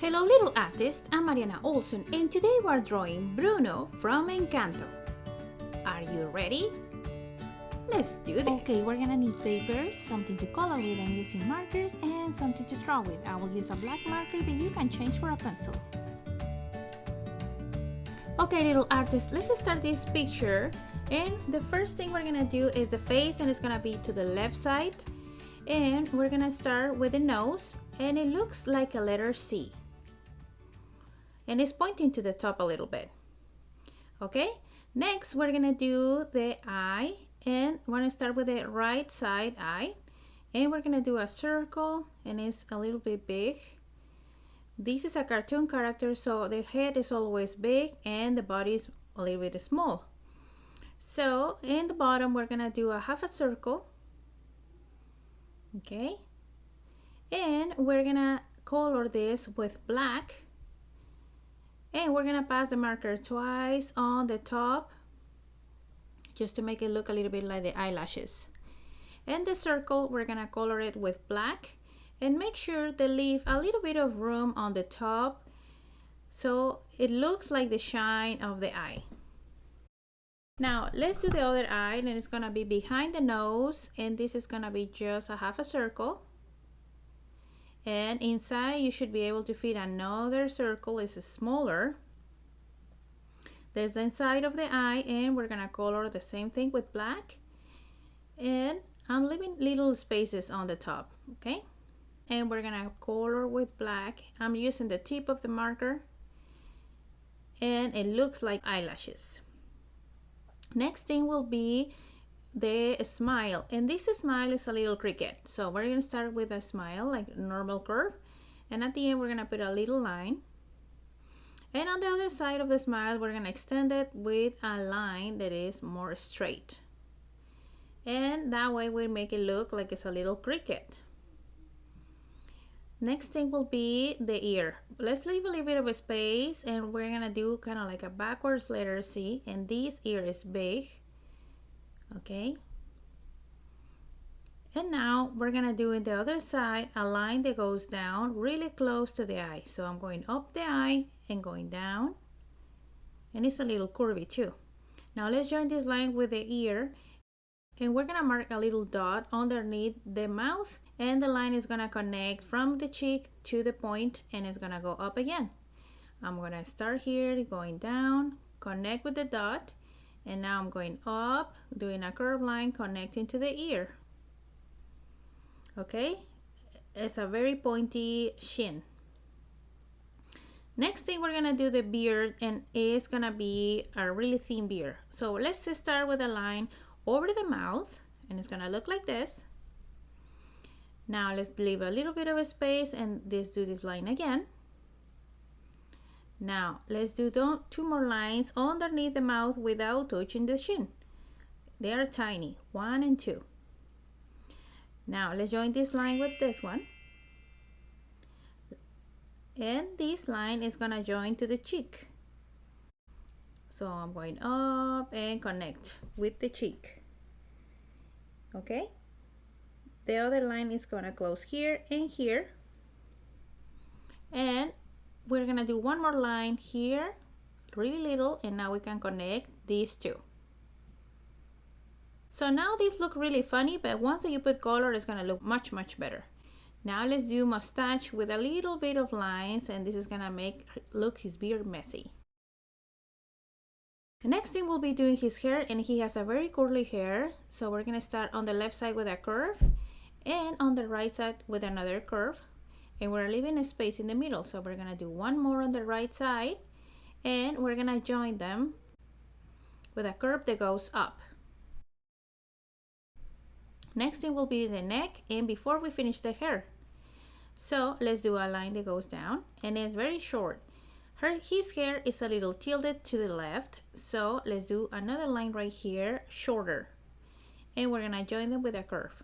Hello little artists, I'm Mariana Olson and today we're drawing Bruno from Encanto. Are you ready? Let's do this! Okay, we're gonna need paper, something to color with. I'm using markers and something to draw with. I will use a black marker that you can change for a pencil. Okay little artists, let's start this picture, and the first thing we're gonna do is the face, and it's gonna be to the left side, and we're gonna start with the nose, and it looks like a letter C. And it's pointing to the top a little bit. Okay, next we're gonna do the eye, and we're gonna start with the right side eye, and we're gonna do a circle, and it's a little bit big. This is a cartoon character, so the head is always big and the body is a little bit small. So in the bottom we're gonna do a half a circle, okay, and we're gonna color this with black. And we're gonna pass the marker twice on the top just to make it look a little bit like the eyelashes. And the circle, we're gonna color it with black and make sure to leave a little bit of room on the top so it looks like the shine of the eye. Now let's do the other eye, and it's gonna be behind the nose, and this is gonna be just a half a circle. And inside you should be able to fit another circle. It's smaller. There's the inside of the eye, and we're gonna color the same thing with black, and I'm leaving little spaces on the top, okay, and we're gonna color with black. I'm using the tip of the marker, and it looks like eyelashes. Next thing will be the smile, and this smile is a little cricket, so we're going to start with a smile like normal curve, and at the end we're going to put a little line, and on the other side of the smile we're going to extend it with a line that is more straight, and that way we make it look like it's a little cricket. Next thing will be the ear. Let's leave a little bit of a space, and we're going to do kind of like a backwards letter C, and this ear is big. Okay, and now we're gonna do in the other side a line that goes down really close to the eye. So I'm going up the eye and going down, and it's a little curvy too. Now let's join this line with the ear, and we're gonna mark a little dot underneath the mouth, and the line is gonna connect from the cheek to the point, and it's gonna go up again. I'm gonna start here going down, connect with the dot, and now I'm going up, doing a curved line connecting to the ear. Okay, it's a very pointy chin. Next thing we're gonna do the beard, and it's gonna be a really thin beard. So let's just start with a line over the mouth, and it's gonna look like this. Now let's leave a little bit of a space and let's do this line again. Now let's do two more lines underneath the mouth without touching the chin. They are tiny, 1 and 2. Now let's join this line with this one, and this line is gonna join to the cheek. So I'm going up and connect with the cheek. Okay, the other line is gonna close here and here, and we're gonna do one more line here, really little, and now we can connect these two. So now these look really funny, but once that you put color, it's gonna look much better. Now let's do mustache with a little bit of lines, and this is gonna make look his beard messy. The next thing we'll be doing his hair, and he has a very curly hair, so we're gonna start on the left side with a curve, and on the right side with another curve. And we're leaving a space in the middle, so we're gonna do one more on the right side, and we're gonna join them with a curve that goes up. Next thing will be the neck, and before we finish the hair, so let's do a line that goes down, and it's very short. His hair is a little tilted to the left, so let's do another line right here, shorter, and we're gonna join them with a curve.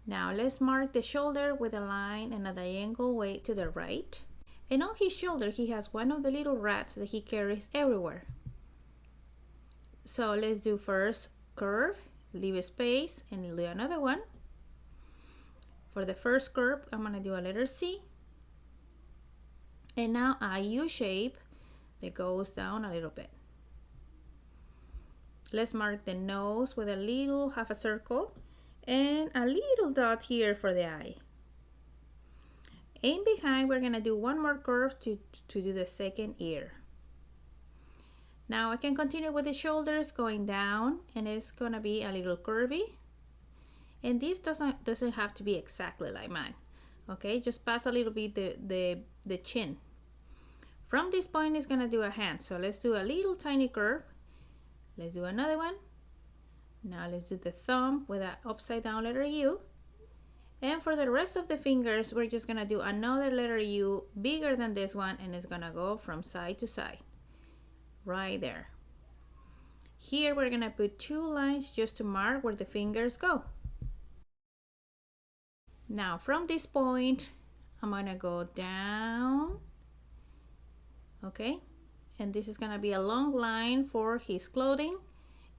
Now let's mark the shoulder with a line and a diagonal way to the right. And on his shoulder he has one of the little rats that he carries everywhere. So let's do first curve, leave a space, and do another one. For the first curve I'm going to do a letter C, And now a U shape that goes down a little bit. Let's mark the nose with a little half a circle and a little dot here for the eye. And behind we're gonna do one more curve to do the second ear. Now I can continue with the shoulders going down, and it's gonna be a little curvy. And this doesn't have to be exactly like mine. Okay, just pass a little bit the chin. From this point it's gonna do a hand. So let's do a little tiny curve. Let's do another one. Now let's do the thumb with an upside down letter U. And for the rest of the fingers, we're just gonna do another letter U bigger than this one, and it's gonna go from side to side. Right there. Here we're gonna put 2 lines just to mark where the fingers go. Now from this point, I'm gonna go down. Okay, and this is gonna be a long line for his clothing,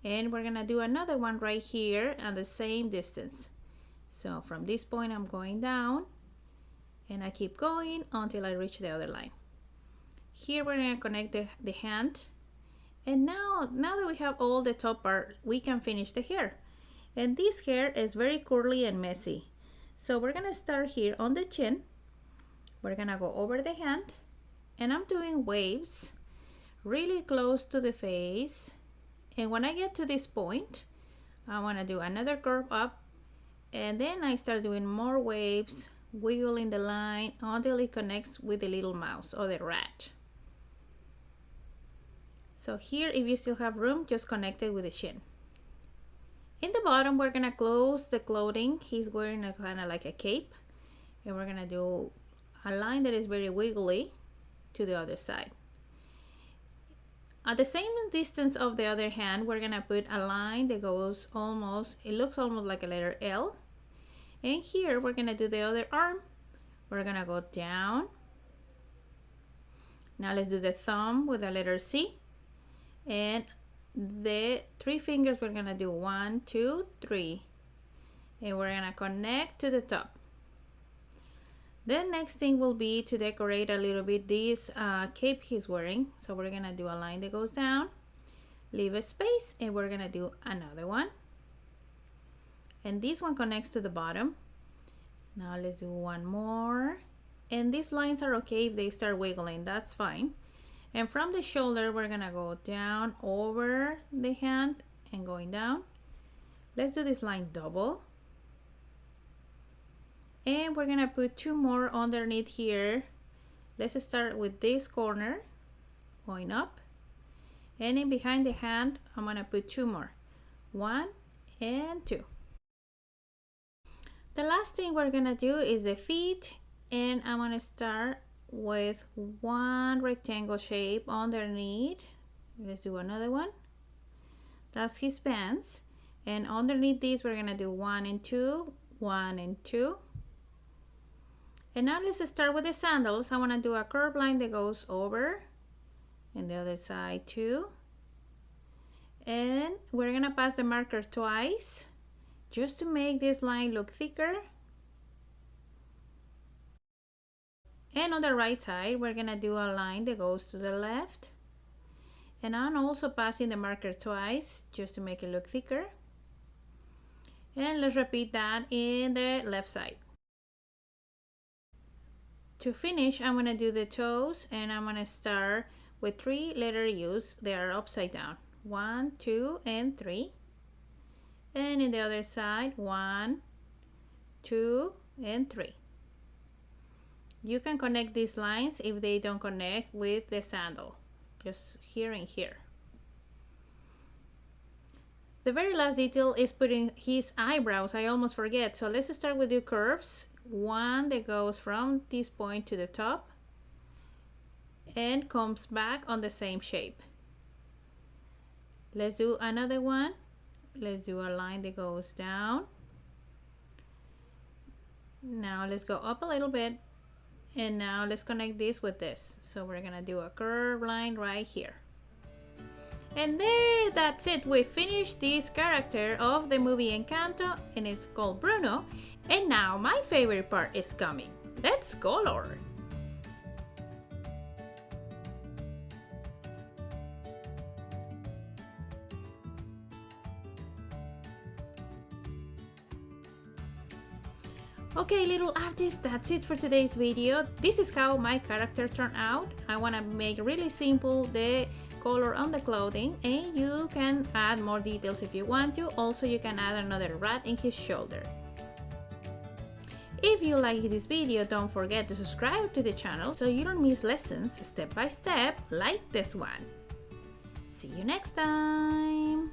and we're gonna do another one right here at the same distance. So from this point I'm going down, and I keep going until I reach the other line. Here we're gonna connect the hand, and now that we have all the top part, we can finish the hair. And this hair is very curly and messy. So we're gonna start here on the chin. We're gonna go over the hand, and I'm doing waves really close to the face. And when I get to this point, I wanna do another curve up, and then I start doing more waves, wiggling the line until it connects with the little mouse or the rat. So here, if you still have room, just connect it with the chin. In the bottom, we're gonna close the clothing. He's wearing a kind of like a cape, and we're gonna do a line that is very wiggly to the other side. At the same distance of the other hand, we're gonna put a line that goes almost, it looks almost like a letter L. And here we're gonna do the other arm. We're gonna go down. Now let's do the thumb with the letter C. And the 3 fingers, we're gonna do 1, 2, 3. And we're gonna connect to the top. The next thing will be to decorate a little bit this cape he's wearing. So we're gonna do a line that goes down, leave a space, and we're gonna do another one. And this one connects to the bottom. Now let's do one more. And these lines are okay if they start wiggling, that's fine. And from the shoulder, we're gonna go down over the hand and going down. Let's do this line double. And we're gonna put 2 more underneath here. Let's start with this corner, going up. And in behind the hand, I'm gonna put 2 more. 1 and 2. The last thing we're gonna do is the feet. And I'm gonna start with 1 rectangle shape underneath. Let's do another one. That's his pants. And underneath this, we're gonna do 1 and 2, 1 and 2. And now let's start with the sandals. I want to do a curved line that goes over, and the other side too. And we're gonna pass the marker twice just to make this line look thicker. And on the right side, we're gonna do a line that goes to the left. And I'm also passing the marker twice just to make it look thicker. And let's repeat that in the left side. To finish, I'm gonna do the toes, and I'm gonna start with 3 letter U's. They are upside down. 1, 2, and 3. And in the other side, 1, 2, and 3. You can connect these lines if they don't connect with the sandal. Just here and here. The very last detail is putting his eyebrows. I almost forget. So let's start with the curves. One that goes from this point to the top and comes back on the same shape. Let's do another one. Let's do a line that goes down. Now let's go up a little bit, and now let's connect this with this. So we're gonna do a curved line right here. And there, that's it. We finished this character of the movie Encanto, and it's called Bruno. And now my favorite part is coming. Let's color. Okay, little artists, that's it for today's video. This is how my character turned out. I want to make really simple the color on the clothing, and you can add more details if you want to. Also, you can add another rat in his shoulder. If you like this video, don't forget to subscribe to the channel so you don't miss lessons step by step like this one. See you next time!